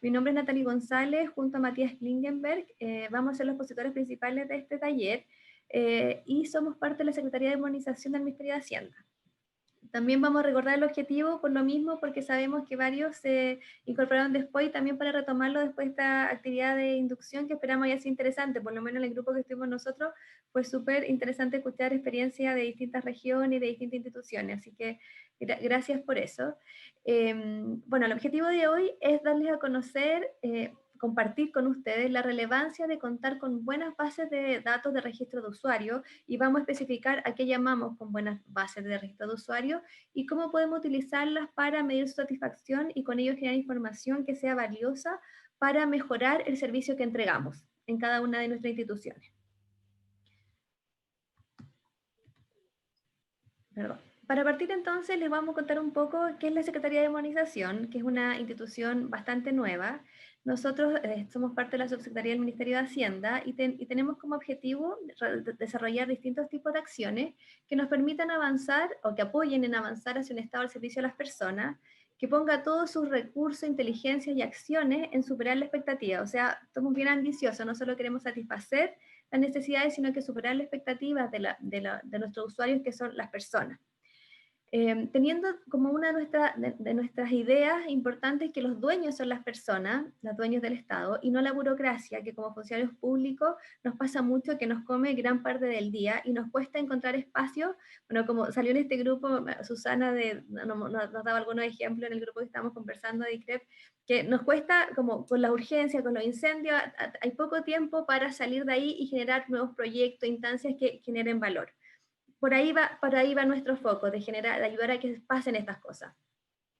Mi nombre es Natalie González, junto a Matías Klingenberg, vamos a ser los expositores principales de este taller y somos parte de la Secretaría de Armonización del Ministerio de Hacienda. También vamos a recordar el objetivo por lo mismo, porque sabemos que varios se incorporaron después y también para retomarlo después de esta actividad de inducción que esperamos haya sido interesante, por lo menos en el grupo que estuvimos nosotros fue súper interesante escuchar experiencias de distintas regiones y de distintas instituciones, así que gracias por eso. Bueno, el objetivo de hoy es darles a conocer, compartir con ustedes la relevancia de contar con buenas bases de datos de registro de usuario y vamos a especificar a qué llamamos con buenas bases de registro de usuario y cómo podemos utilizarlas para medir su satisfacción y con ello generar información que sea valiosa para mejorar el servicio que entregamos en cada una de nuestras instituciones. Perdón. Para partir entonces les vamos a contar un poco qué es la Secretaría de Armonización, que es una institución bastante nueva. Nosotros somos parte de la Subsecretaría del Ministerio de Hacienda y tenemos como objetivo desarrollar distintos tipos de acciones que nos permitan avanzar o que apoyen en avanzar hacia un estado al servicio de las personas, que ponga todos sus recursos, inteligencias y acciones en superar la expectativa. O sea, somos bien ambiciosos, no solo queremos satisfacer las necesidades, sino que superar las expectativas de nuestros usuarios, que son las personas. Teniendo como una de nuestras ideas importantes que los dueños son las personas, los dueños del Estado, y no la burocracia, que como funcionarios públicos nos pasa mucho, que nos come gran parte del día y nos cuesta encontrar espacios. Bueno, como salió en este grupo, Susana nos daba algunos ejemplos en el grupo que estábamos conversando de ICREP, que nos cuesta, como con la urgencia, con los incendios, hay poco tiempo para salir de ahí y generar nuevos proyectos, instancias que generen valor. Por ahí va nuestro foco, de ayudar a que pasen estas cosas.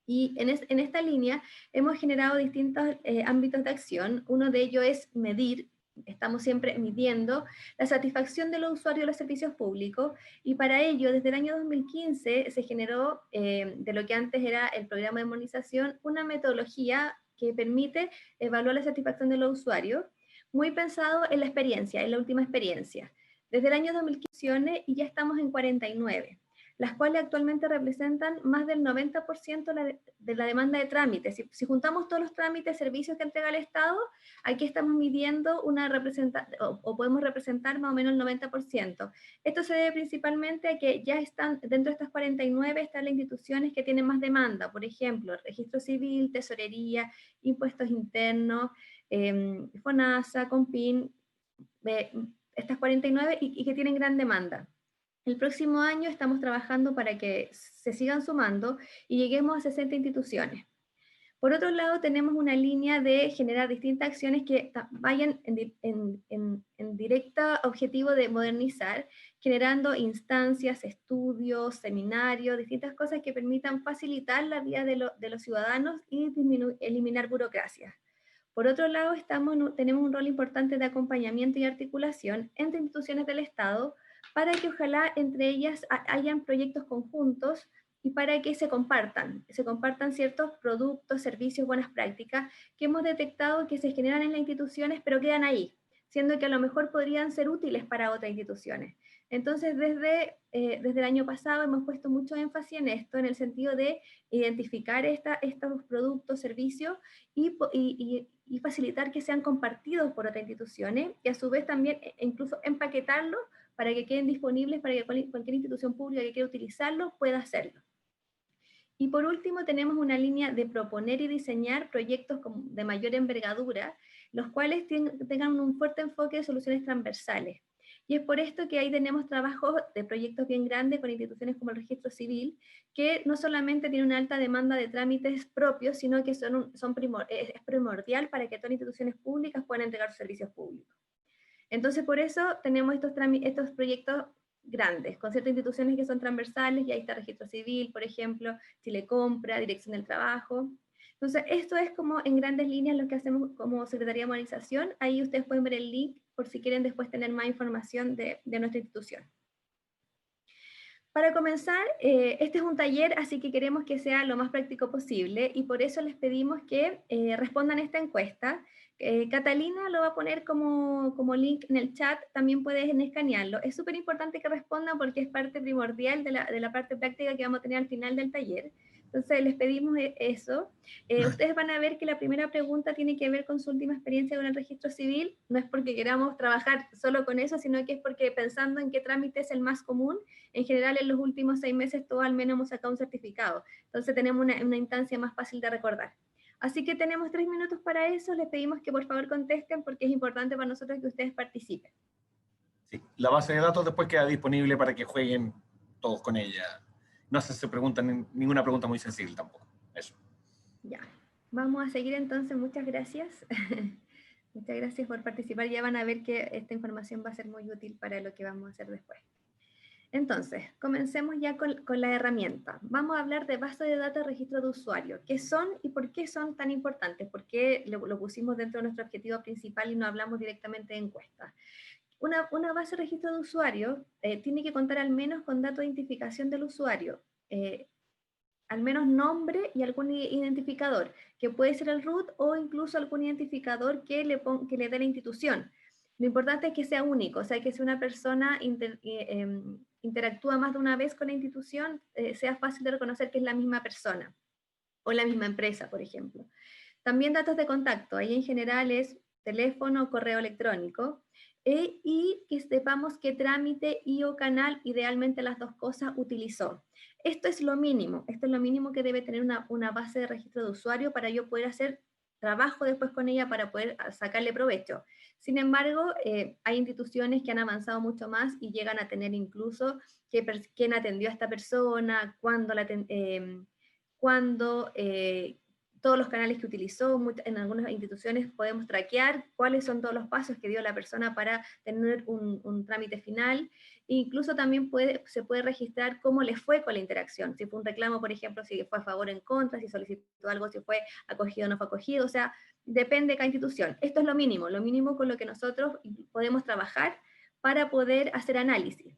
Y en esta línea hemos generado distintos ámbitos de acción. Uno de ellos es medir, estamos siempre midiendo la satisfacción de los usuarios de los servicios públicos, y para ello, desde el año 2015, se generó, de lo que antes era el programa de armonización, una metodología que permite evaluar la satisfacción de los usuarios, muy pensado en la experiencia, en la última experiencia. Desde el año 2015 y ya estamos en 49, las cuales actualmente representan más del 90% de la demanda de trámites. Si juntamos todos los trámites, servicios que entrega el Estado, aquí estamos midiendo una o podemos representar más o menos el 90%. Esto se debe principalmente a que ya están, dentro de estas 49, están las instituciones que tienen más demanda, por ejemplo, registro civil, tesorería, impuestos internos, FONASA, COMPIN, estas 49 y que tienen gran demanda. El próximo año estamos trabajando para que se sigan sumando y lleguemos a 60 instituciones. Por otro lado, tenemos una línea de generar distintas acciones que vayan en directo objetivo de modernizar, generando instancias, estudios, seminarios, distintas cosas que permitan facilitar la vida de los ciudadanos y eliminar burocracia. Por otro lado, tenemos un rol importante de acompañamiento y articulación entre instituciones del Estado para que ojalá entre ellas hayan proyectos conjuntos y para que se compartan ciertos productos, servicios, buenas prácticas que hemos detectado que se generan en las instituciones pero quedan ahí, siendo que a lo mejor podrían ser útiles para otras instituciones. Entonces, desde el año pasado hemos puesto mucho énfasis en esto, en el sentido de identificar estos productos, servicios y facilitar que sean compartidos por otras instituciones y a su vez también incluso empaquetarlos para que queden disponibles para que cualquier institución pública que quiera utilizarlo pueda hacerlo. Y por último tenemos una línea de proponer y diseñar proyectos de mayor envergadura, los cuales tengan un fuerte enfoque de soluciones transversales. Y es por esto que ahí tenemos trabajos de proyectos bien grandes con instituciones como el Registro Civil, que no solamente tiene una alta demanda de trámites propios, sino que es primordial para que todas las instituciones públicas puedan entregar sus servicios públicos. Entonces, por eso tenemos estos proyectos grandes, con ciertas instituciones que son transversales, y ahí está Registro Civil, por ejemplo, Chile Compra, Dirección del Trabajo. Entonces, esto es como en grandes líneas lo que hacemos como Secretaría de Armonización. Ahí ustedes pueden ver el link por si quieren después tener más información de nuestra institución. Para comenzar, este es un taller, así que queremos que sea lo más práctico posible, y por eso les pedimos que respondan esta encuesta. Catalina lo va a poner como link en el chat, también pueden escanearlo. Es súper importante que respondan porque es parte primordial de la parte práctica que vamos a tener al final del taller. Entonces les pedimos eso. Ustedes van a ver que la primera pregunta tiene que ver con su última experiencia con el registro civil. No es porque queramos trabajar solo con eso, sino que es porque pensando en qué trámite es el más común, en general en los últimos 6 meses todos al menos hemos sacado un certificado. Entonces tenemos una instancia más fácil de recordar. Así que tenemos 3 minutos para eso. Les pedimos que por favor contesten porque es importante para nosotros que ustedes participen. Sí, la base de datos después queda disponible para que jueguen todos con ella. No se preguntan ninguna pregunta muy sensible tampoco. Eso. Ya, vamos a seguir entonces. Muchas gracias. Muchas gracias por participar. Ya van a ver que esta información va a ser muy útil para lo que vamos a hacer después. Entonces, comencemos ya con la herramienta. Vamos a hablar de base de datos de registro de usuario. ¿Qué son y por qué son tan importantes? ¿Por qué lo pusimos dentro de nuestro objetivo principal y no hablamos directamente de encuestas? Una base de registro de usuario tiene que contar al menos con datos de identificación del usuario, al menos nombre y algún identificador, que puede ser el root o incluso algún identificador que le dé la institución. Lo importante es que sea único, o sea, que si una persona interactúa más de una vez con la institución, sea fácil de reconocer que es la misma persona o la misma empresa, por ejemplo. También datos de contacto, ahí en general es teléfono o correo electrónico, y que sepamos qué trámite y o canal, idealmente las dos cosas, utilizó. Esto es lo mínimo que debe tener una base de registro de usuario para yo poder hacer trabajo después con ella para poder sacarle provecho. Sin embargo, hay instituciones que han avanzado mucho más y llegan a tener incluso quién atendió a esta persona, cuándo, todos los canales que utilizó. En algunas instituciones podemos traquear cuáles son todos los pasos que dio la persona para tener un trámite final. Incluso también se puede registrar cómo le fue con la interacción, si fue un reclamo, por ejemplo, si fue a favor o en contra, si solicitó algo, si fue acogido o no fue acogido, o sea, depende de cada institución. Esto es lo mínimo con lo que nosotros podemos trabajar para poder hacer análisis.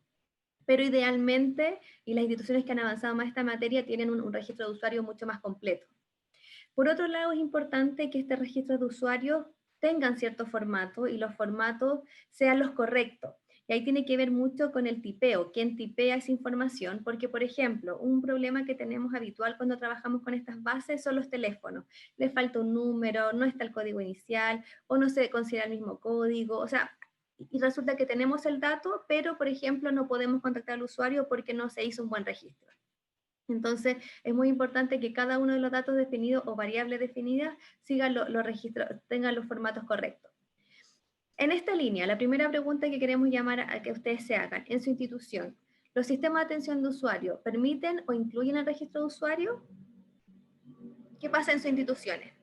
Pero idealmente, y las instituciones que han avanzado más en esta materia tienen un registro de usuario mucho más completo. Por otro lado, es importante que este registro de usuarios tengan cierto formato y los formatos sean los correctos. Y ahí tiene que ver mucho con el tipeo, quién tipea esa información, porque, por ejemplo, un problema que tenemos habitual cuando trabajamos con estas bases son los teléfonos. Le falta un número, no está el código inicial, o no se considera el mismo código, o sea, y resulta que tenemos el dato, pero, por ejemplo, no podemos contactar al usuario porque no se hizo un buen registro. Entonces, es muy importante que cada uno de los datos definidos o variables definidas sigan los registros, tengan los formatos correctos. En esta línea, la primera pregunta que queremos llamar a que ustedes se hagan en su institución: ¿los sistemas de atención de usuario permiten o incluyen el registro de usuario? ¿Qué pasa en sus instituciones?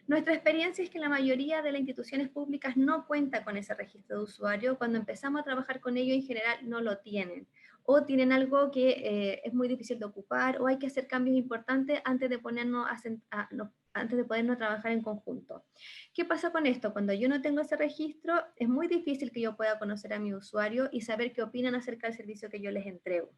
Nuestra experiencia es que la mayoría de las instituciones públicas no cuenta con ese registro de usuario. Cuando empezamos a trabajar con ellos, en general no lo tienen. O tienen algo que es muy difícil de ocupar, o hay que hacer cambios importantes antes de podernos trabajar en conjunto. ¿Qué pasa con esto? Cuando yo no tengo ese registro, es muy difícil que yo pueda conocer a mi usuario y saber qué opinan acerca del servicio que yo les entrego.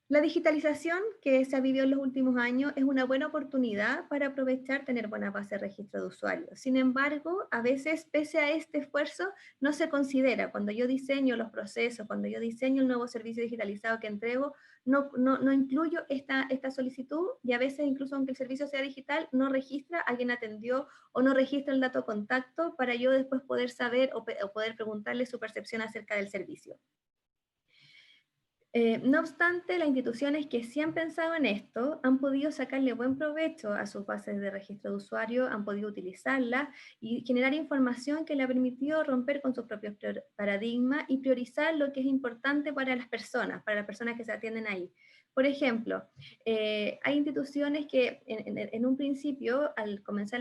La digitalización que se ha vivido en los últimos años es una buena oportunidad para aprovechar tener buena base de registro de usuarios. Sin embargo, a veces, pese a este esfuerzo, no se considera. Cuando yo diseño los procesos, cuando yo diseño el nuevo servicio digitalizado que entrego, no incluyo esta solicitud, y a veces, incluso aunque el servicio sea digital, no registra a quien atendió o no registra el dato de contacto para yo después poder saber o poder preguntarle su percepción acerca del servicio. No obstante, las instituciones que sí han pensado en esto han podido sacarle buen provecho a sus bases de registro de usuario, han podido utilizarlas y generar información que le ha permitido romper con sus propios paradigmas y priorizar lo que es importante para las personas que se atienden ahí. Por ejemplo, hay instituciones que en un principio, al comenzar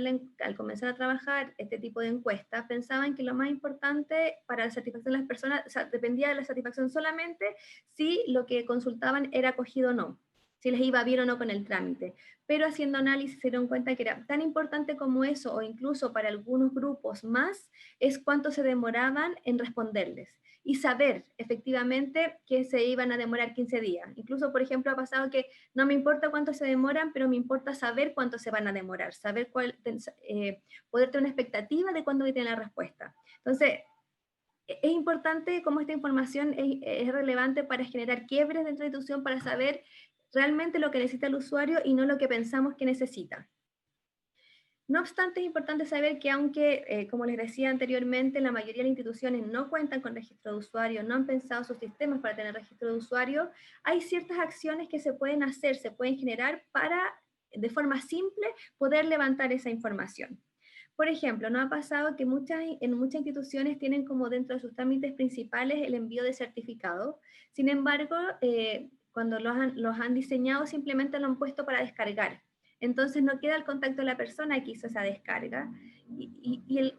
a trabajar este tipo de encuestas, pensaban que lo más importante para la satisfacción de las personas, o sea, dependía de la satisfacción solamente si lo que consultaban era acogido o no, si les iba bien o no con el trámite. Pero haciendo análisis se dieron cuenta que era tan importante como eso, o incluso para algunos grupos más, es cuánto se demoraban en responderles. Y saber efectivamente que se iban a demorar 15 días. Incluso, por ejemplo, ha pasado que no me importa cuánto se demoran, pero me importa saber cuánto se van a demorar, saber poder tener una expectativa de cuándo viene la respuesta. Entonces, es importante cómo esta información es relevante para generar quiebres dentro de la institución, para saber realmente lo que necesita el usuario y no lo que pensamos que necesita. No obstante, es importante saber que aunque, como les decía anteriormente, la mayoría de las instituciones no cuentan con registro de usuario, no han pensado sus sistemas para tener registro de usuario, hay ciertas acciones que se pueden hacer, se pueden generar para, de forma simple, poder levantar esa información. Por ejemplo, nos ha pasado que en muchas instituciones tienen como dentro de sus trámites principales el envío de certificado. Sin embargo, cuando los han diseñado, simplemente lo han puesto para descargar. Entonces no queda el contacto de la persona que hizo esa descarga.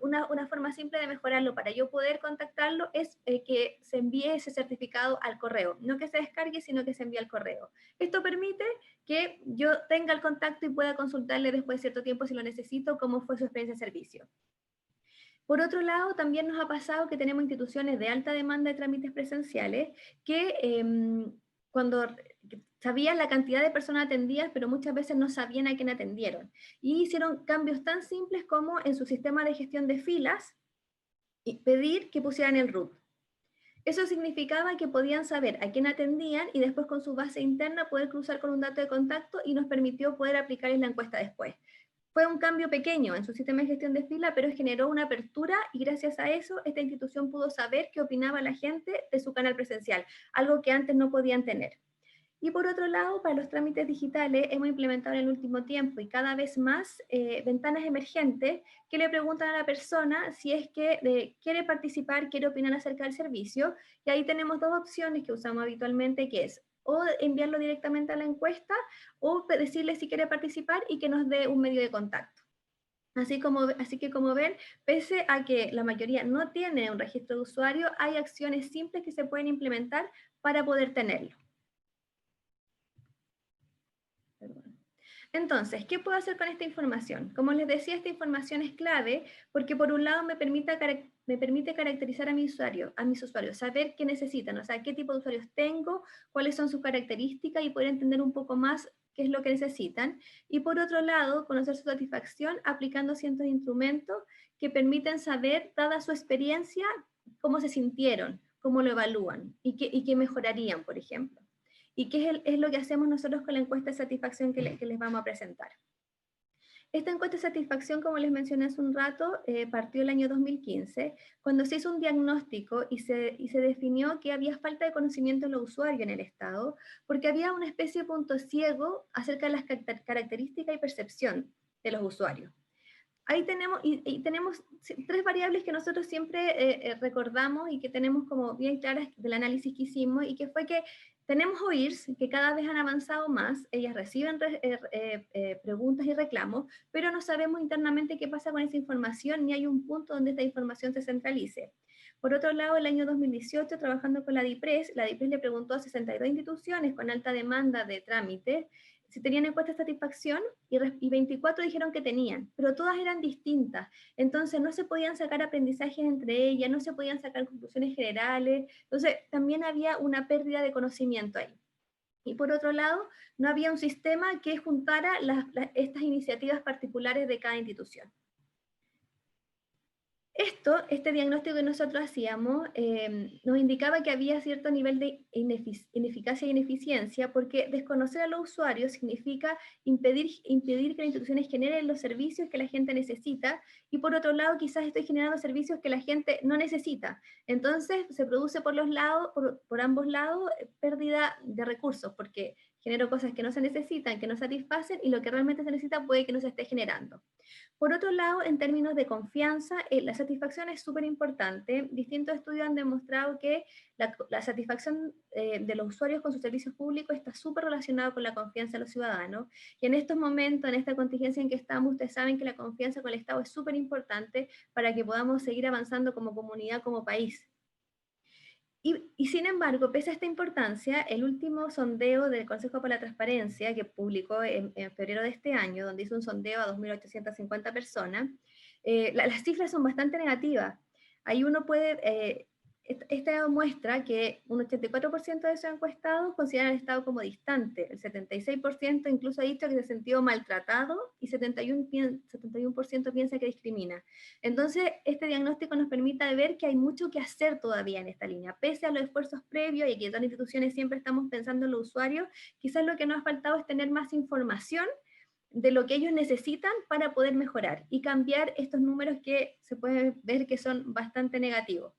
Una forma simple de mejorarlo para yo poder contactarlo es que se envíe ese certificado al correo. No que se descargue, sino que se envíe al correo. Esto permite que yo tenga el contacto y pueda consultarle después de cierto tiempo si lo necesito, cómo fue su experiencia de servicio. Por otro lado, también nos ha pasado que tenemos instituciones de alta demanda de trámites presenciales que cuando sabían la cantidad de personas atendidas, pero muchas veces no sabían a quién atendieron. Y hicieron cambios tan simples como en su sistema de gestión de filas y pedir que pusieran el root. Eso significaba que podían saber a quién atendían y después con su base interna poder cruzar con un dato de contacto y nos permitió poder aplicarles la encuesta después. Fue un cambio pequeño en su sistema de gestión de fila, pero generó una apertura y gracias a eso esta institución pudo saber qué opinaba la gente de su canal presencial, algo que antes no podían tener. Y por otro lado, para los trámites digitales hemos implementado en el último tiempo y cada vez más ventanas emergentes que le preguntan a la persona si es que quiere participar, quiere opinar acerca del servicio. Y ahí tenemos dos opciones que usamos habitualmente, que es o enviarlo directamente a la encuesta o decirle si quiere participar y que nos dé un medio de contacto. Así que como ven, pese a que la mayoría no tiene un registro de usuario, hay acciones simples que se pueden implementar para poder tenerlo. Entonces, ¿qué puedo hacer con esta información? Como les decía, esta información es clave porque por un lado me permite caracterizar a mis usuarios, saber qué necesitan, o sea, qué tipo de usuarios tengo, cuáles son sus características y poder entender un poco más qué es lo que necesitan. Y por otro lado, conocer su satisfacción aplicando ciertos instrumentos que permiten saber, dada su experiencia, cómo se sintieron, cómo lo evalúan y qué mejorarían, por ejemplo. ¿Y qué es lo que hacemos nosotros con la encuesta de satisfacción que les vamos a presentar? Esta encuesta de satisfacción, como les mencioné hace un rato, partió el año 2015, cuando se hizo un diagnóstico y se definió que había falta de conocimiento de los usuarios en el Estado, porque había una especie de punto ciego acerca de las características y percepción de los usuarios. Ahí tenemos, y tenemos tres variables que nosotros siempre recordamos y que tenemos como bien claras del análisis que hicimos, y que fue que tenemos OIRs que cada vez han avanzado más, ellas reciben preguntas y reclamos, pero no sabemos internamente qué pasa con esa información, ni hay un punto donde esta información se centralice. Por otro lado, el año 2018, trabajando con la DIPRES le preguntó a 62 instituciones con alta demanda de trámites si tenían encuesta de satisfacción y 24 dijeron que tenían, pero todas eran distintas. Entonces no se podían sacar aprendizajes entre ellas, no se podían sacar conclusiones generales. Entonces también había una pérdida de conocimiento ahí. Y por otro lado, no había un sistema que juntara estas iniciativas particulares de cada institución. Este diagnóstico que nosotros hacíamos nos indicaba que había cierto nivel de ineficacia y ineficiencia, porque desconocer a los usuarios significa impedir que las instituciones generen los servicios que la gente necesita, y por otro lado quizás estoy generando servicios que la gente no necesita. Entonces se produce por ambos lados pérdida de recursos, porque genero cosas que no se necesitan, que no satisfacen, y lo que realmente se necesita puede que no se esté generando. Por otro lado, en términos de confianza, la satisfacción es súper importante. Distintos estudios han demostrado que la satisfacción de los usuarios con sus servicios públicos está súper relacionada con la confianza de los ciudadanos. Y en estos momentos, en esta contingencia en que estamos, ustedes saben que la confianza con el Estado es súper importante para que podamos seguir avanzando como comunidad, como país. Y sin embargo, pese a esta importancia, el último sondeo del Consejo para la Transparencia, que publicó en febrero de este año, donde hizo un sondeo a 2.850 personas, las cifras son bastante negativas. Ahí uno puede esta muestra que un 84% de esos encuestados consideran el Estado como distante, el 76% incluso ha dicho que se ha sentido maltratado y 71% piensa que discrimina. Entonces, este diagnóstico nos permite ver que hay mucho que hacer todavía en esta línea, pese a los esfuerzos previos, y aquí en todas las instituciones siempre estamos pensando en los usuarios, quizás lo que nos ha faltado es tener más información de lo que ellos necesitan para poder mejorar y cambiar estos números que se pueden ver que son bastante negativos.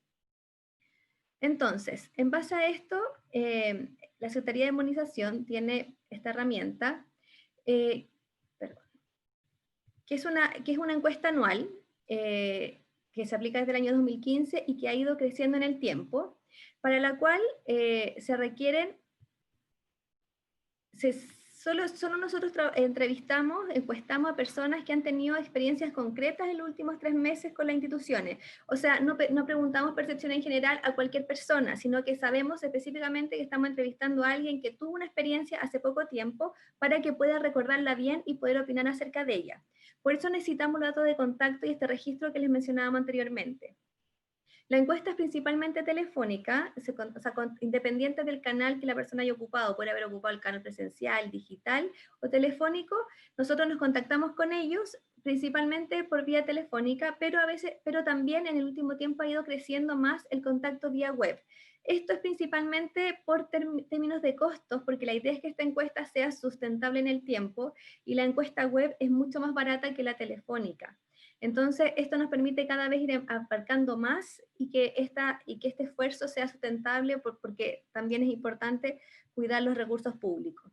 Entonces, en base a esto, la Secretaría de Inmunización tiene esta herramienta, perdón, que es una encuesta anual que se aplica desde el año 2015 y que ha ido creciendo en el tiempo, para la cual se requieren, solo nosotros entrevistamos, encuestamos a personas que han tenido experiencias concretas en los últimos 3 meses con las instituciones. O sea, no preguntamos percepción en general a cualquier persona, sino que sabemos específicamente que estamos entrevistando a alguien que tuvo una experiencia hace poco tiempo para que pueda recordarla bien y poder opinar acerca de ella. Por eso necesitamos los datos de contacto y este registro que les mencionábamos anteriormente. La encuesta es principalmente telefónica, o sea, independiente del canal que la persona haya ocupado, puede haber ocupado el canal presencial, digital o telefónico, nosotros nos contactamos con ellos principalmente por vía telefónica, pero también en el último tiempo ha ido creciendo más el contacto vía web. Esto es principalmente por términos de costos, porque la idea es que esta encuesta sea sustentable en el tiempo y la encuesta web es mucho más barata que la telefónica. Entonces, esto nos permite cada vez ir abarcando más y que este esfuerzo sea sustentable porque también es importante cuidar los recursos públicos.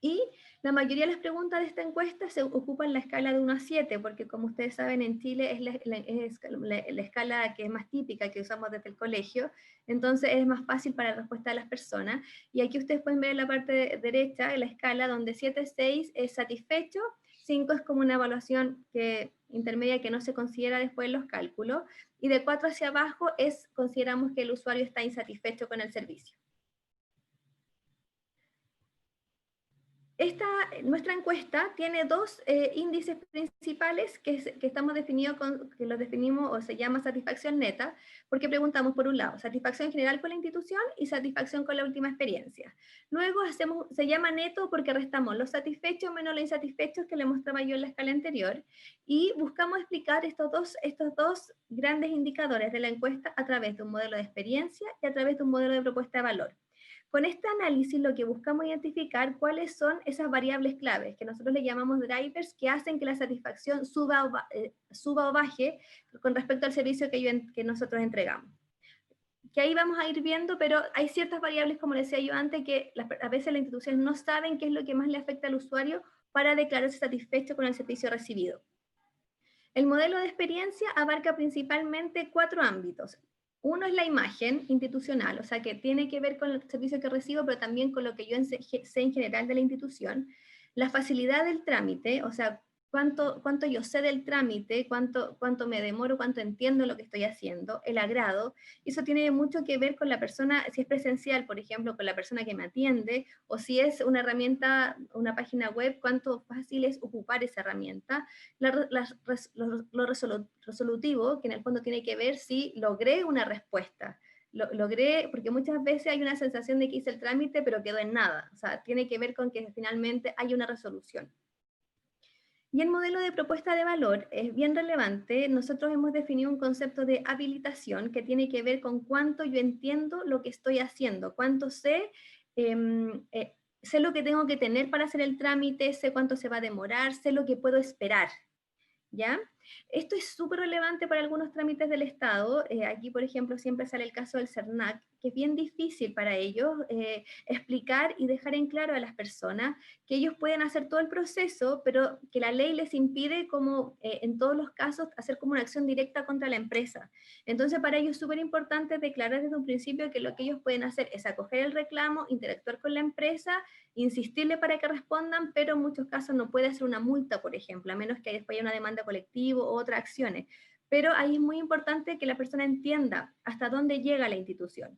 Y la mayoría de las preguntas de esta encuesta se ocupan la escala de 1 a 7, porque como ustedes saben, en Chile es la escala que es más típica que usamos desde el colegio, entonces es más fácil para la respuesta de las personas. Y aquí ustedes pueden ver en la parte derecha de la escala donde 7, 6 es satisfecho, 5 es como una evaluación intermedia que no se considera después en los cálculos, y de 4 hacia abajo consideramos que el usuario está insatisfecho con el servicio. Nuestra encuesta tiene dos índices principales que los definimos o se llama satisfacción neta, porque preguntamos por un lado satisfacción general con la institución y satisfacción con la última experiencia. Luego se llama neto porque restamos los satisfechos menos los insatisfechos que le mostraba yo en la escala anterior y buscamos explicar estos dos grandes indicadores de la encuesta a través de un modelo de experiencia y a través de un modelo de propuesta de valor. Con este análisis lo que buscamos identificar cuáles son esas variables claves, que nosotros le llamamos drivers, que hacen que la satisfacción suba o baje con respecto al servicio que nosotros entregamos. Que ahí vamos a ir viendo, pero hay ciertas variables, como les decía yo antes, que a veces las instituciones no saben qué es lo que más le afecta al usuario para declararse satisfecho con el servicio recibido. El modelo de experiencia abarca principalmente 4 ámbitos. Uno es la imagen institucional, o sea, que tiene que ver con el servicio que recibo, pero también con lo que yo sé en general de la institución. La facilidad del trámite, o sea, cuánto yo sé del trámite, cuánto me demoro, cuánto entiendo lo que estoy haciendo, el agrado. Eso tiene mucho que ver con la persona, si es presencial, por ejemplo, con la persona que me atiende, o si es una herramienta, una página web, cuánto fácil es ocupar esa herramienta. Lo resolutivo, que en el fondo tiene que ver si logré una respuesta. Logré, porque muchas veces hay una sensación de que hice el trámite, pero quedó en nada. O sea, tiene que ver con que finalmente hay una resolución. Y el modelo de propuesta de valor es bien relevante. Nosotros hemos definido un concepto de habilitación que tiene que ver con cuánto yo entiendo lo que estoy haciendo, cuánto sé lo que tengo que tener para hacer el trámite, sé cuánto se va a demorar, sé lo que puedo esperar. ¿Ya? Esto es súper relevante para algunos trámites del Estado. Aquí, por ejemplo, siempre sale el caso del CERNAC, que es bien difícil para ellos explicar y dejar en claro a las personas que ellos pueden hacer todo el proceso, pero que la ley les impide, como en todos los casos, hacer como una acción directa contra la empresa. Entonces, para ellos es súper importante declarar desde un principio que lo que ellos pueden hacer es acoger el reclamo, interactuar con la empresa, insistirle para que respondan, pero en muchos casos no puede hacer una multa, por ejemplo, a menos que después haya una demanda colectiva o otras acciones. Pero ahí es muy importante que la persona entienda hasta dónde llega la institución.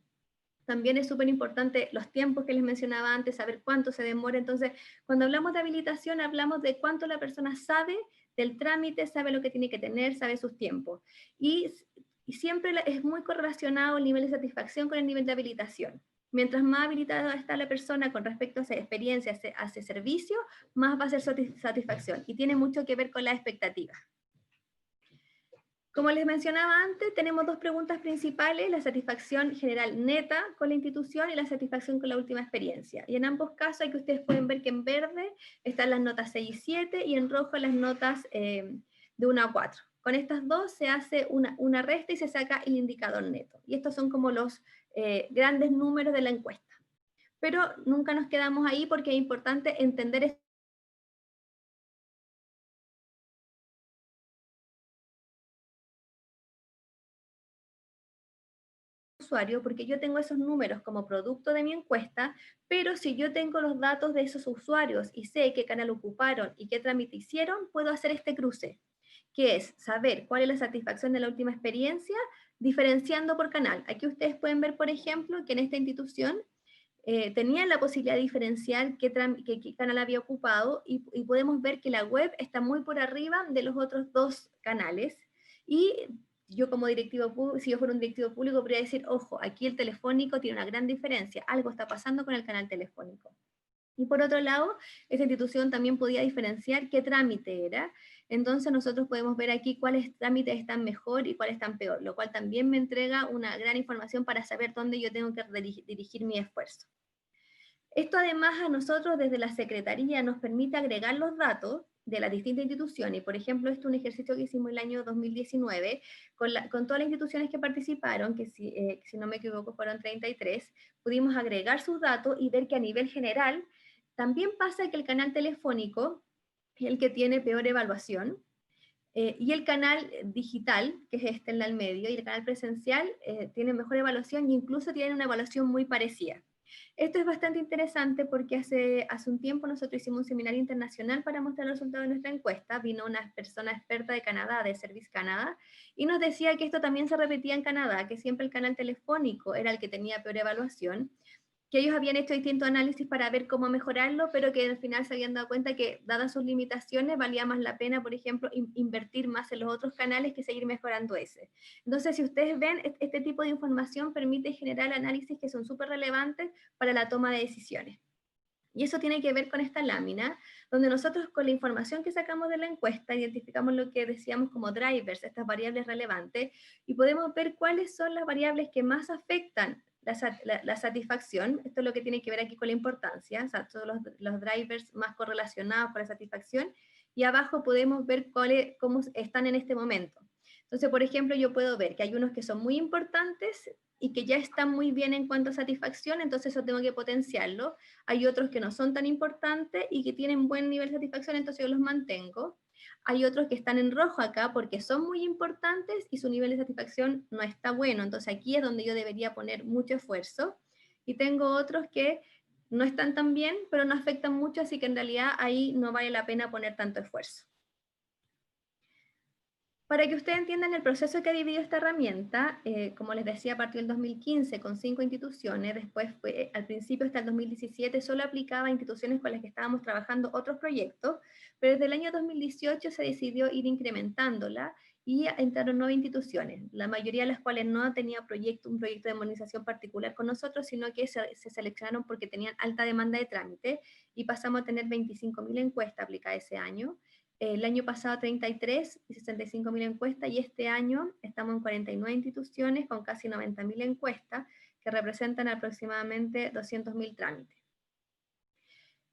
También es súper importante los tiempos que les mencionaba antes, saber cuánto se demora. Entonces, cuando hablamos de habilitación, hablamos de cuánto la persona sabe del trámite, sabe lo que tiene que tener, sabe sus tiempos. Y y siempre es muy correlacionado el nivel de satisfacción con el nivel de habilitación. Mientras más habilitada está la persona con respecto a esa experiencia, a ese servicio, más va a ser satisfacción, y tiene mucho que ver con las expectativas. Como les mencionaba antes, tenemos dos preguntas principales, la satisfacción general neta con la institución y la satisfacción con la última experiencia. Y en ambos casos hay que ustedes pueden ver que en verde están las notas 6 y 7 y en rojo las notas de 1 a 4. Con estas dos se hace una resta y se saca el indicador neto. Y estos son como los grandes números de la encuesta. Pero nunca nos quedamos ahí porque es importante entender usuario, porque yo tengo esos números como producto de mi encuesta, pero si yo tengo los datos de esos usuarios y sé qué canal ocuparon y qué trámite hicieron, puedo hacer este cruce, que es saber cuál es la satisfacción de la última experiencia, diferenciando por canal. Aquí ustedes pueden ver, por ejemplo, que en esta institución tenían la posibilidad de diferenciar qué canal había ocupado y podemos ver que la web está muy por arriba de los otros dos canales. Y yo como directivo, si yo fuera un directivo público, podría decir, ojo, aquí el telefónico tiene una gran diferencia, algo está pasando con el canal telefónico. Y por otro lado, esta institución también podía diferenciar qué trámite era, entonces nosotros podemos ver aquí cuáles trámites están mejor y cuáles están peor, lo cual también me entrega una gran información para saber dónde yo tengo que dirigir mi esfuerzo. Esto además a nosotros desde la Secretaría nos permite agregar los datos de las distintas instituciones. Por ejemplo, esto es un ejercicio que hicimos el año 2019 con todas las instituciones que participaron, que si no me equivoco fueron 33, pudimos agregar sus datos y ver que a nivel general también pasa que el canal telefónico es el que tiene peor evaluación, y el canal digital, que es este en el medio, y el canal presencial tiene mejor evaluación e incluso tienen una evaluación muy parecida. Esto es bastante interesante porque hace un tiempo nosotros hicimos un seminario internacional para mostrar los resultados de nuestra encuesta. Vino una persona experta de Canadá, de Service Canada, y nos decía que esto también se repetía en Canadá, que siempre el canal telefónico era el que tenía peor evaluación, que ellos habían hecho distintos análisis para ver cómo mejorarlo, pero que al final se habían dado cuenta que, dadas sus limitaciones, valía más la pena, por ejemplo, invertir más en los otros canales que seguir mejorando ese. Entonces, si ustedes ven, este tipo de información permite generar análisis que son súper relevantes para la toma de decisiones. Y eso tiene que ver con esta lámina, donde nosotros con la información que sacamos de la encuesta identificamos lo que decíamos como drivers, estas variables relevantes, y podemos ver cuáles son las variables que más afectan la satisfacción. Esto es lo que tiene que ver aquí con la importancia, o sea, todos los drivers más correlacionados con la satisfacción, y abajo podemos ver cómo están en este momento. Entonces, por ejemplo, yo puedo ver que hay unos que son muy importantes y que ya están muy bien en cuanto a satisfacción, entonces eso tengo que potenciarlo. Hay otros que no son tan importantes y que tienen buen nivel de satisfacción, entonces yo los mantengo. Hay otros que están en rojo acá porque son muy importantes y su nivel de satisfacción no está bueno, entonces aquí es donde yo debería poner mucho esfuerzo. Y tengo otros que no están tan bien, pero no afectan mucho, así que en realidad ahí no vale la pena poner tanto esfuerzo. Para que ustedes entiendan el proceso que ha dividido esta herramienta, como les decía, a partir del 2015 con 5 instituciones, después al principio hasta el 2017 solo aplicaba a instituciones con las que estábamos trabajando otros proyectos, pero desde el año 2018 se decidió ir incrementándola y entraron 9 instituciones, la mayoría de las cuales no tenía un proyecto de modernización particular con nosotros, sino que se seleccionaron porque tenían alta demanda de trámite y pasamos a tener 25.000 encuestas aplicadas ese año. El año pasado 33 y 65.000 encuestas y este año estamos en 49 instituciones con casi 90.000 encuestas que representan aproximadamente 200.000 trámites.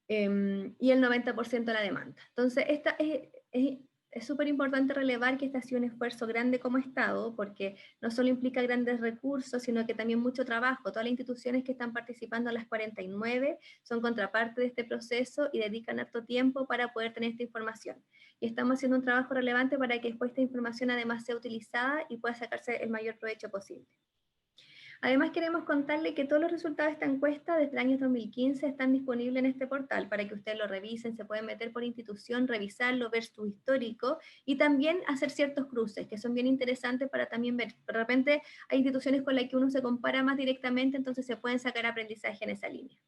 Y el 90% de la demanda. Entonces, esta es súper importante relevar que este ha sido un esfuerzo grande como Estado, porque no solo implica grandes recursos, sino que también mucho trabajo. Todas las instituciones que están participando, las 49, son contraparte de este proceso y dedican harto tiempo para poder tener esta información. Y estamos haciendo un trabajo relevante para que después esta información además sea utilizada y pueda sacarse el mayor provecho posible. Además queremos contarle que todos los resultados de esta encuesta desde el año 2015 están disponibles en este portal para que ustedes lo revisen, se pueden meter por institución, revisarlo, ver su histórico y también hacer ciertos cruces que son bien interesantes para también ver. De repente hay instituciones con las que uno se compara más directamente, entonces se pueden sacar aprendizaje en esa línea.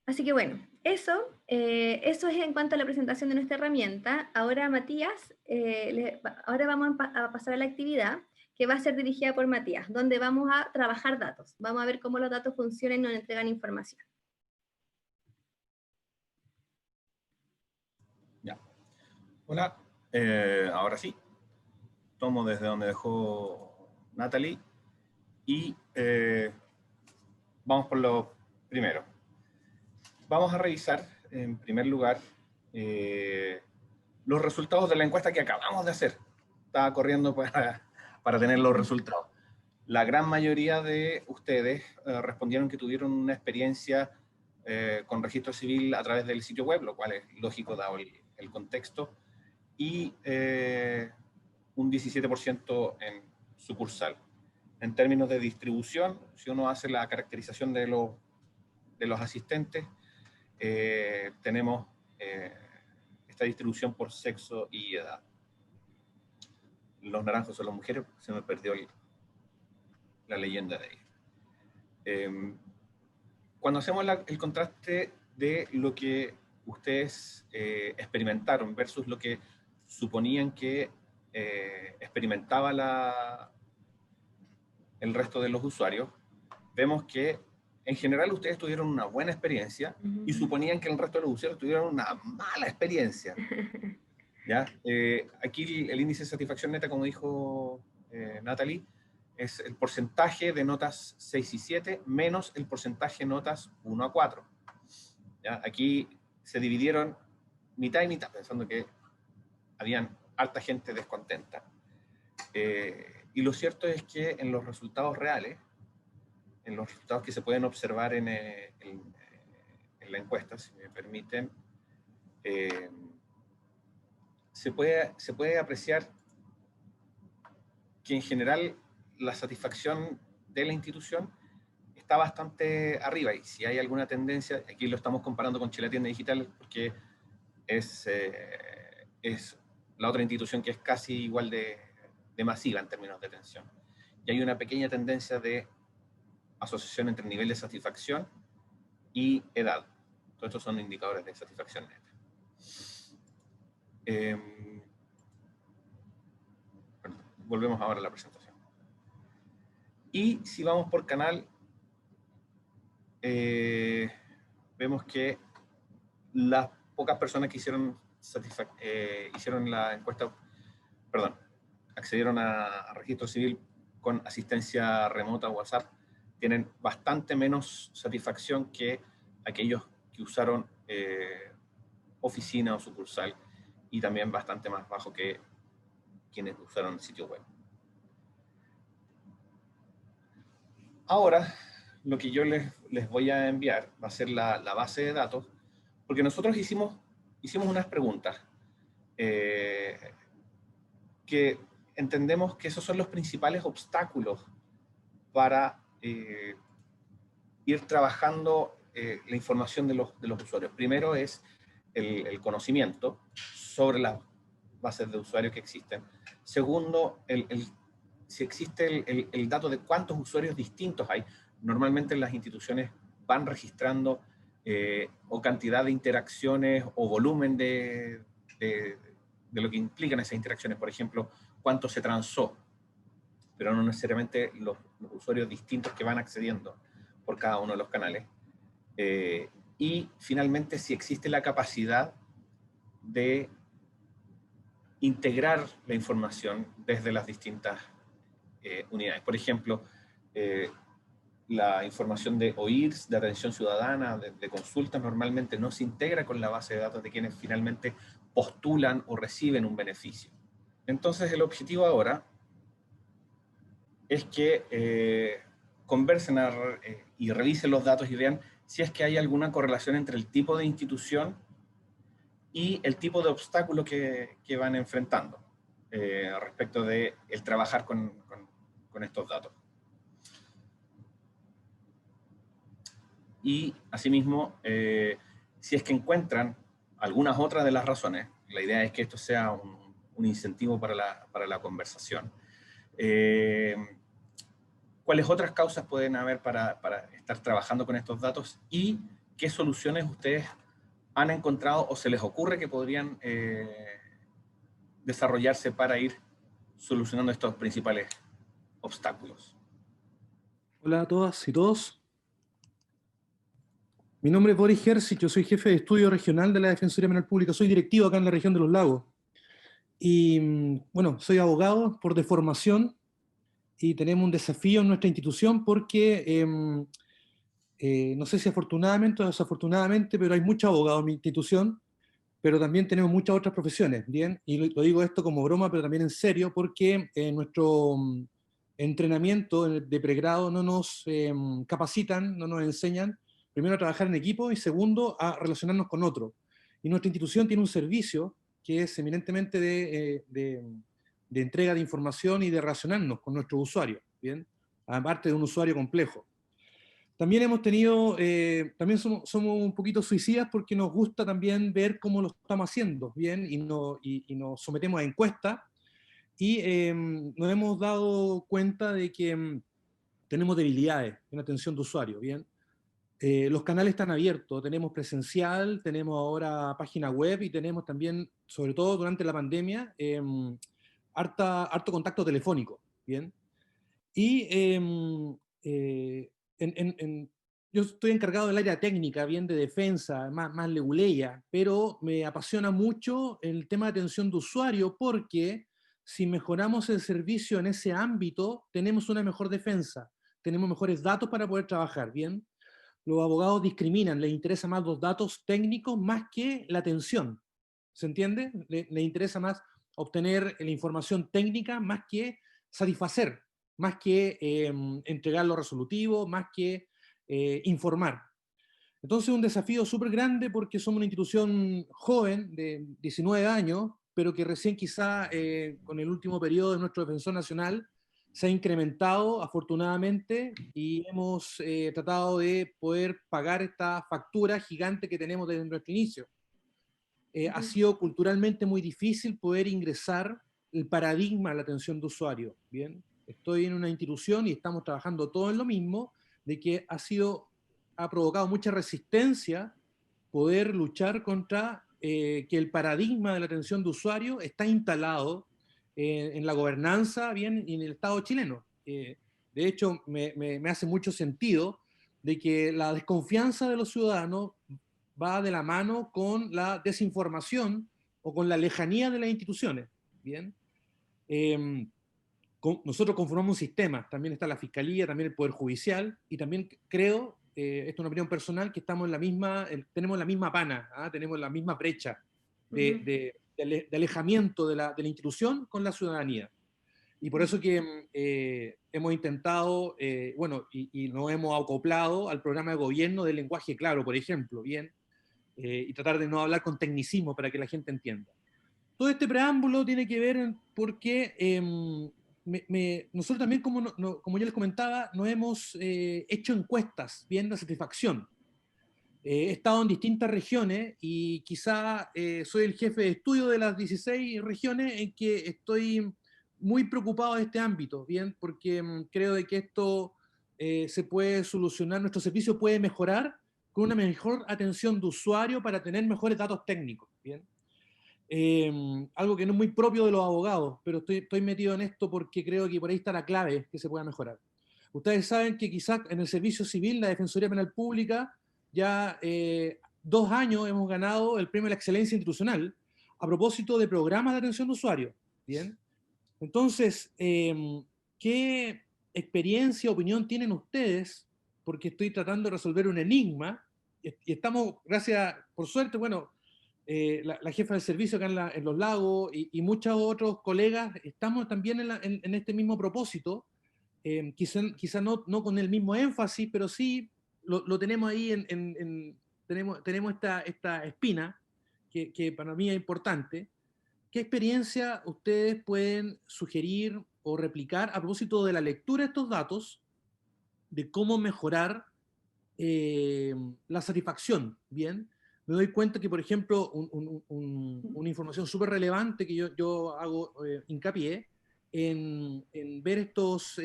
Así que bueno, eso es en cuanto a la presentación de nuestra herramienta. Ahora Matías, ahora vamos a pasar a la actividad que va a ser dirigida por Matías, donde vamos a trabajar datos. Vamos a ver cómo los datos funcionan y nos entregan información. Ya. Hola, ahora sí, tomo desde donde dejó Natalie y vamos por lo primero. Vamos a revisar, en primer lugar, los resultados de la encuesta que acabamos de hacer. Estaba corriendo para tener los resultados. La gran mayoría de ustedes respondieron que tuvieron una experiencia con registro civil a través del sitio web, lo cual es lógico dado el contexto, y un 17% en sucursal. En términos de distribución, si uno hace la caracterización de los asistentes, tenemos esta distribución por sexo y edad. Los naranjos son las mujeres, se me perdió la leyenda de ahí. Cuando hacemos el contraste de lo que ustedes experimentaron versus lo que suponían que experimentaba el resto de los usuarios, vemos que en general ustedes tuvieron una buena experiencia y suponían que el resto de los usuarios tuvieron una mala experiencia. ¿Ya? Aquí el índice de satisfacción neta, como dijo Natalie, es el porcentaje de notas 6 y 7 menos el porcentaje de notas 1 a 4. ¿Ya? Aquí se dividieron mitad y mitad, pensando que habían harta gente descontenta. Y lo cierto es que en los resultados reales, en los resultados que se pueden observar en la encuesta, si me permiten, se puede apreciar que en general la satisfacción de la institución está bastante arriba, y si hay alguna tendencia, aquí lo estamos comparando con Chile Atiende Digital, porque es la otra institución que es casi igual de masiva en términos de atención. Y hay una pequeña tendencia de asociación entre nivel de satisfacción y edad. Todos estos son indicadores de satisfacción neta. Volvemos ahora a la presentación. Y si vamos por canal, vemos que las pocas personas que hicieron la encuesta, accedieron a registro civil con asistencia remota o WhatsApp, tienen bastante menos satisfacción que aquellos que usaron oficina o sucursal, y también bastante más bajo que quienes usaron el sitio web. Ahora, lo que yo les voy a enviar va a ser la base de datos, porque nosotros hicimos unas preguntas que entendemos que esos son los principales obstáculos para ir trabajando la información de los usuarios. Primero es el conocimiento sobre las bases de usuarios que existen. Segundo, si existe el dato de cuántos usuarios distintos hay. Normalmente las instituciones van registrando o cantidad de interacciones o volumen de lo que implican esas interacciones. Por ejemplo, cuánto se transó, pero no necesariamente los usuarios distintos que van accediendo por cada uno de los canales. Y finalmente, si existe la capacidad de integrar la información desde las distintas unidades. Por ejemplo, la información de OIRS, de atención ciudadana, de consultas, normalmente no se integra con la base de datos de quienes finalmente postulan o reciben un beneficio. Entonces, el objetivo ahora es que conversen y revisen los datos y vean si es que hay alguna correlación entre el tipo de institución y el tipo de obstáculo que van enfrentando respecto de el trabajar con estos datos. Y asimismo, si es que encuentran algunas otras de las razones, la idea es que esto sea un incentivo para la conversación. ¿Cuáles otras causas pueden haber para estar trabajando con estos datos? Y ¿qué soluciones ustedes han encontrado o se les ocurre que podrían desarrollarse para ir solucionando estos principales obstáculos? Hola a todas y todos. Mi nombre es Boris Hersic, yo soy jefe de estudio regional de la Defensoría Penal Pública, soy directivo acá en la región de Los Lagos. Y bueno, soy abogado por deformación y tenemos un desafío en nuestra institución porque, no sé si afortunadamente o desafortunadamente, pero hay muchos abogados en mi institución, pero también tenemos muchas otras profesiones, ¿bien? Y lo digo esto como broma, pero también en serio, porque nuestro entrenamiento de pregrado no nos capacitan, no nos enseñan, primero a trabajar en equipo y segundo a relacionarnos con otros. Y nuestra institución tiene un servicio que es eminentemente de entrega de información y de relacionarnos con nuestros usuarios, ¿bien? Aparte de un usuario complejo. También hemos tenido, también somos un poquito suicidas porque nos gusta también ver cómo lo estamos haciendo, ¿bien? Y nos sometemos a encuestas y nos hemos dado cuenta de que tenemos debilidades en atención de usuario, ¿bien? Los canales están abiertos, tenemos presencial, tenemos ahora página web y tenemos también, sobre todo durante la pandemia, harto contacto telefónico, ¿bien? Y yo estoy encargado del área técnica, bien de defensa, más leguleya, pero me apasiona mucho el tema de atención de usuario porque si mejoramos el servicio en ese ámbito, tenemos una mejor defensa, tenemos mejores datos para poder trabajar, ¿bien? Los abogados discriminan, les interesan más los datos técnicos más que la atención, ¿se entiende? Les interesa más obtener la información técnica más que satisfacer, más que entregar lo resolutivo, más que informar. Entonces un desafío súper grande porque somos una institución joven de 19 años, pero que recién quizá con el último periodo de nuestro defensor nacional se ha incrementado afortunadamente y hemos tratado de poder pagar esta factura gigante que tenemos desde nuestro inicio. Ha sido culturalmente muy difícil poder ingresar el paradigma de la atención de usuario, ¿bien? Estoy en una institución y estamos trabajando todo en lo mismo, de que ha provocado mucha resistencia poder luchar contra que el paradigma de la atención de usuario está instalado en la gobernanza, bien, y en el Estado chileno. De hecho, me hace mucho sentido de que la desconfianza de los ciudadanos va de la mano con la desinformación o con la lejanía de las instituciones, ¿bien? Nosotros conformamos un sistema, también está la Fiscalía, también el Poder Judicial, y también creo, esto es una opinión personal, que estamos en la misma, tenemos la misma pana, ¿ah? Tenemos la misma brecha de alejamiento de la institución con la ciudadanía. Y por eso que hemos intentado, bueno, y nos hemos acoplado al programa de gobierno del lenguaje claro, por ejemplo, ¿bien? Y tratar de no hablar con tecnicismo para que la gente entienda. Todo este preámbulo tiene que ver porque nosotros también, como yo les comentaba, nos hemos hecho encuestas bien de satisfacción. He estado en distintas regiones y quizá soy el jefe de estudio de las 16 regiones en que estoy muy preocupado de este ámbito, bien, porque creo de que esto se puede solucionar, nuestro servicio puede mejorar con una mejor atención de usuario para tener mejores datos técnicos, bien. Algo que no es muy propio de los abogados, pero estoy metido en esto porque creo que por ahí está la clave que se pueda mejorar. Ustedes saben que quizás en el servicio civil, la Defensoría Penal Pública, ya 2 años hemos ganado el premio a la excelencia institucional a propósito de programas de atención de usuario. ¿Bien? Entonces, ¿qué experiencia, opinión tienen ustedes? Porque estoy tratando de resolver un enigma y estamos, gracias, por suerte, bueno, la jefa del servicio acá en Los Lagos y muchos otros colegas estamos también en este mismo propósito, quizá no con el mismo énfasis, pero sí lo tenemos ahí, tenemos esta espina que para mí es importante. ¿Qué experiencia ustedes pueden sugerir o replicar a propósito de la lectura de estos datos, de cómo mejorar la satisfacción? Bien, me doy cuenta que, por ejemplo, una información súper relevante que yo hago hincapié en ver estos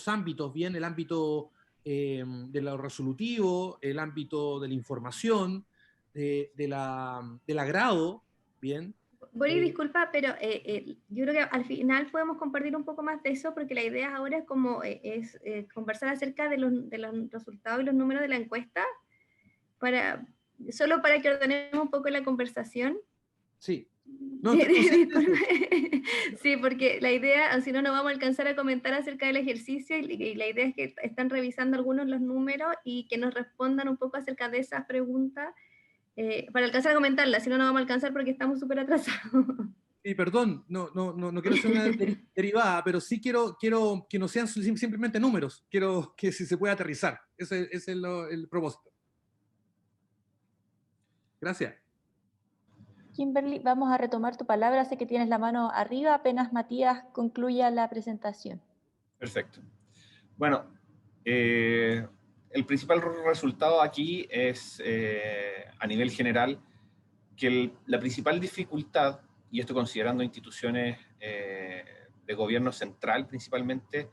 ámbitos, bien, el ámbito de lo resolutivo, el ámbito de la información, del agrado, ¿bien? Boris, disculpa, pero yo creo que al final podemos compartir un poco más de eso, porque la idea ahora es como conversar acerca de los resultados y los números de la encuesta, solo para que ordenemos un poco la conversación. Sí. No, estoy consciente de eso. Sí, porque la idea, si no, no vamos a alcanzar a comentar acerca del ejercicio, y la idea es que están revisando algunos los números y que nos respondan un poco acerca de esas preguntas, para alcanzar a comentarlas, si no, no vamos a alcanzar porque estamos súper atrasados. Sí, perdón, no quiero ser una derivada, pero sí quiero que no sean simplemente números, quiero que si se pueda aterrizar. Ese es el propósito. Gracias. Kimberly, vamos a retomar tu palabra, sé que tienes la mano arriba, apenas Matías concluya la presentación. Perfecto. Bueno, el principal resultado aquí es, a nivel general, que la principal dificultad, y esto considerando instituciones de gobierno central principalmente,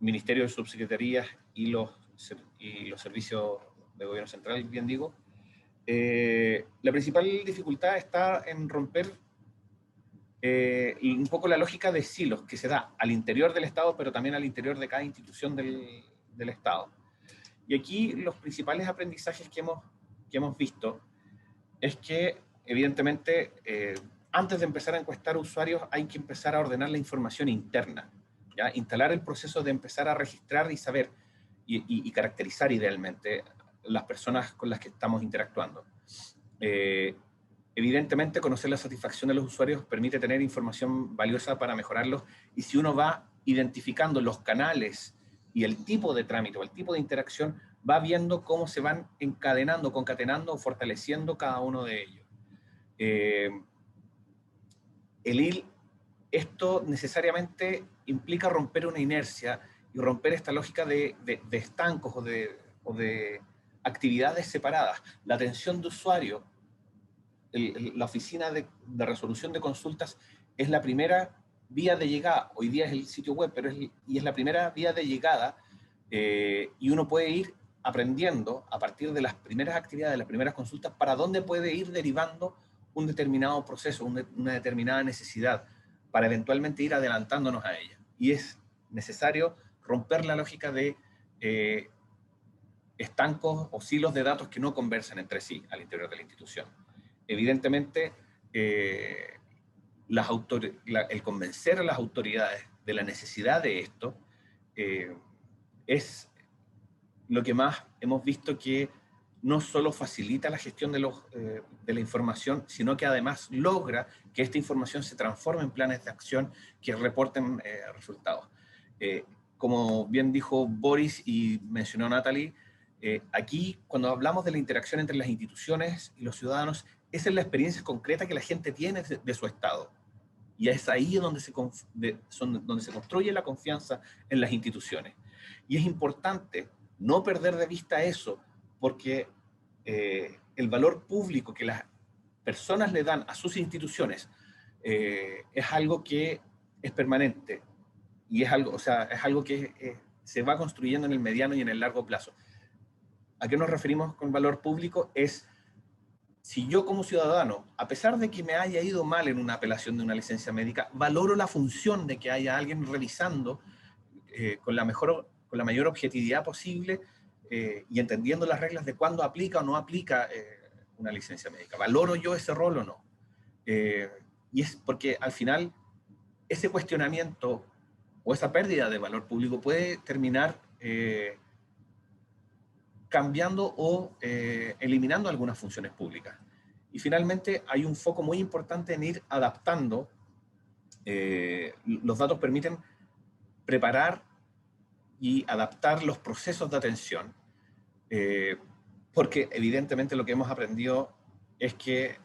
ministerios, subsecretarías y los servicios de gobierno central, bien digo, la principal dificultad está en romper un poco la lógica de silos que se da al interior del Estado, pero también al interior de cada institución del Estado. Y aquí los principales aprendizajes que hemos visto es que, evidentemente, antes de empezar a encuestar usuarios, hay que empezar a ordenar la información interna, ¿ya? Instalar el proceso de empezar a registrar y saber y caracterizar idealmente las personas con las que estamos interactuando. Evidentemente, conocer la satisfacción de los usuarios permite tener información valiosa para mejorarlos, y si uno va identificando los canales y el tipo de trámite o el tipo de interacción, va viendo cómo se van encadenando, concatenando o fortaleciendo cada uno de ellos. Esto necesariamente implica romper una inercia y romper esta lógica de estancos o de actividades separadas. La atención de usuario, la oficina de resolución de consultas es la primera vía de llegada. Hoy día es el sitio web, pero es la primera vía de llegada, y uno puede ir aprendiendo a partir de las primeras actividades, de las primeras consultas, para dónde puede ir derivando un determinado proceso, una determinada necesidad, para eventualmente ir adelantándonos a ella. Y es necesario romper la lógica de estancos o silos de datos que no conversan entre sí al interior de la institución. Evidentemente, el convencer a las autoridades de la necesidad de esto es lo que más hemos visto que no solo facilita la gestión de la información, sino que además logra que esta información se transforme en planes de acción que reporten resultados. Como bien dijo Boris y mencionó Natalie, aquí cuando hablamos de la interacción entre las instituciones y los ciudadanos, esa es la experiencia concreta que la gente tiene de su Estado. Y es ahí donde se construye la confianza en las instituciones. Y es importante no perder de vista eso, porque el valor público que las personas le dan a sus instituciones es algo que es permanente, y es algo que se va construyendo en el mediano y en el largo plazo. ¿A qué nos referimos con valor público? Es si yo como ciudadano, a pesar de que me haya ido mal en una apelación de una licencia médica, valoro la función de que haya alguien revisando con la mayor objetividad posible, y entendiendo las reglas de cuándo aplica o no aplica una licencia médica. ¿Valoro yo ese rol o no? Y es porque al final ese cuestionamiento o esa pérdida de valor público puede terminar cambiando o eliminando algunas funciones públicas. Y finalmente hay un foco muy importante en ir adaptando. Los datos permiten preparar y adaptar los procesos de atención, porque evidentemente lo que hemos aprendido es que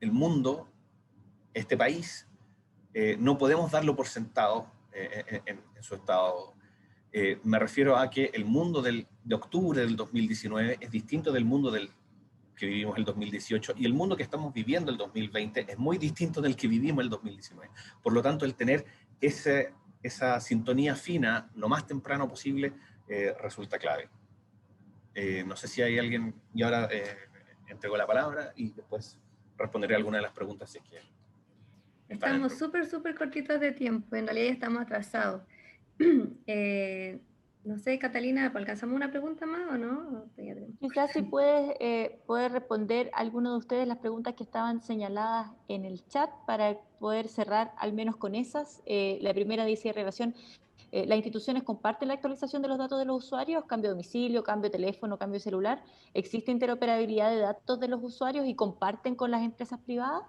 el mundo, este país, no podemos darlo por sentado en su estado. Me refiero a que el mundo de octubre del 2019 es distinto del mundo que vivimos el 2018, y el mundo que estamos viviendo el 2020 es muy distinto del que vivimos el 2019. Por lo tanto, el tener esa sintonía fina lo más temprano posible resulta clave. No sé si hay alguien, y ahora entrego la palabra y después responderé alguna de las preguntas si es que están Estamos súper cortitos de tiempo, en realidad ya estamos atrasados. No sé, Catalina, ¿alcanzamos una pregunta más o no? Quizás si puede responder alguno de ustedes las preguntas que estaban señaladas en el chat para poder cerrar al menos con esas. La primera dice, relación, ¿las instituciones comparten la actualización de los datos de los usuarios? ¿Cambio de domicilio, cambio de teléfono, cambio de celular? ¿Existe interoperabilidad de datos de los usuarios y comparten con las empresas privadas?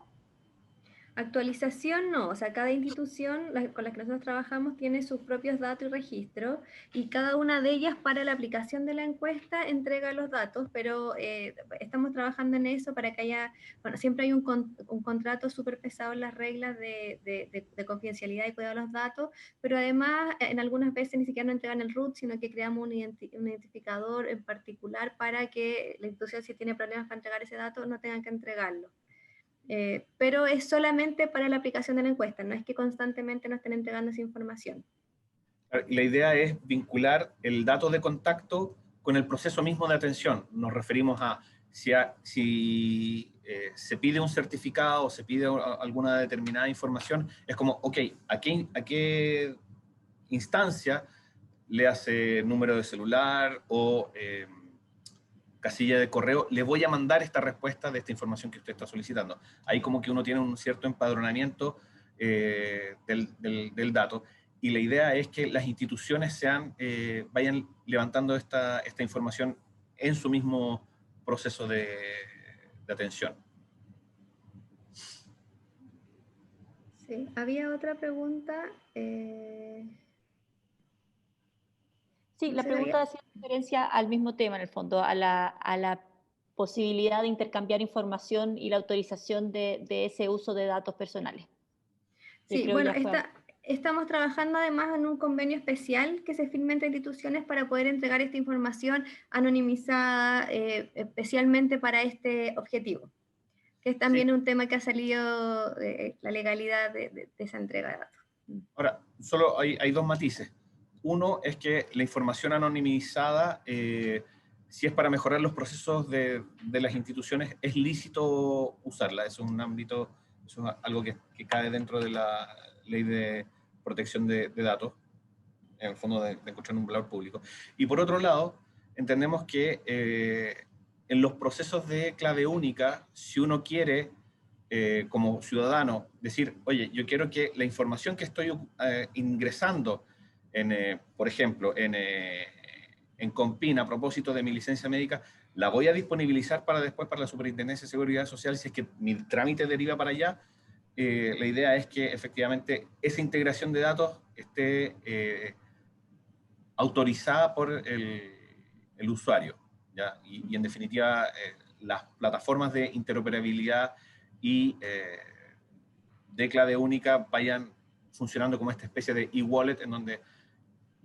Actualización no, o sea, cada institución con la que nosotros trabajamos tiene sus propios datos y registros y cada una de ellas para la aplicación de la encuesta entrega los datos, pero estamos trabajando en eso para que haya, bueno, siempre hay un contrato súper pesado en las reglas de confidencialidad y cuidado de los datos, pero además en algunas veces ni siquiera nos entregan el root, sino que creamos un identificador en particular para que la institución si tiene problemas para entregar ese dato no tengan que entregarlo. Pero es solamente para la aplicación de la encuesta, no es que constantemente nos estén entregando esa información. La idea es vincular el dato de contacto con el proceso mismo de atención. Nos referimos a si se pide un certificado o se pide alguna determinada información, es como, ok, ¿a qué instancia le hace número de celular o casilla de correo, le voy a mandar esta respuesta de esta información que usted está solicitando? Ahí como que uno tiene un cierto empadronamiento del dato, y la idea es que las instituciones vayan levantando esta información en su mismo proceso de atención. Sí, había otra pregunta. Sí, la pregunta hacía referencia al mismo tema, en el fondo, a la posibilidad de intercambiar información y la autorización de ese uso de datos personales. Sí, bueno, estamos trabajando además en un convenio especial que se firme entre instituciones para poder entregar esta información anonimizada especialmente para este objetivo, que es también un tema que ha salido de la legalidad de esa entrega de datos. Ahora, solo hay dos matices. Uno es que la información anonimizada, si es para mejorar los procesos de las instituciones, es lícito usarla. Es un ámbito, eso es algo que cae dentro de la ley de protección de datos, en el fondo de encontrar un valor público. Y por otro lado, entendemos que en los procesos de clave única, si uno quiere, como ciudadano, decir, oye, yo quiero que la información que estoy ingresando, por ejemplo, en Compin, a propósito de mi licencia médica, la voy a disponibilizar para después para la Superintendencia de Seguridad Social, si es que mi trámite deriva para allá. La idea es que efectivamente esa integración de datos esté autorizada por el usuario, ¿ya? Y en definitiva, las plataformas de interoperabilidad y de clave única vayan funcionando como esta especie de e-wallet en donde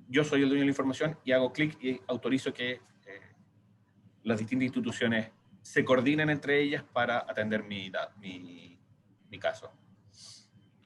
yo soy el dueño de la información y hago clic y autorizo que las distintas instituciones se coordinen entre ellas para atender mi caso.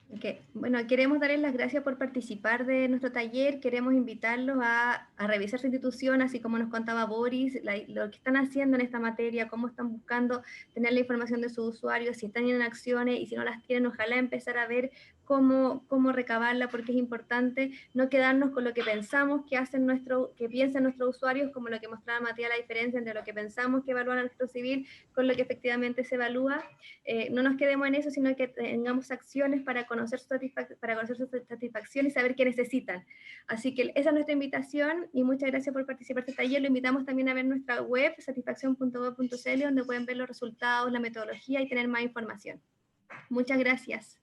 Okay. Bueno, queremos darles las gracias por participar de nuestro taller, queremos invitarlos a revisar su institución, así como nos contaba Boris, lo que están haciendo en esta materia, cómo están buscando tener la información de sus usuarios, si están en acciones y si no las tienen, ojalá empezar a ver cómo recabarla, porque es importante no quedarnos con lo que pensamos que piensan nuestros usuarios, como lo que mostraba Matías, la diferencia entre lo que pensamos que evalúa el registro civil con lo que efectivamente se evalúa. No nos quedemos en eso, sino que tengamos acciones para conocer su satisfacción y saber qué necesitan. Así que esa es nuestra invitación y muchas gracias por participar de este taller. Lo invitamos también a ver nuestra web, satisfaccion.gov.cl, donde pueden ver los resultados, la metodología y tener más información. Muchas gracias.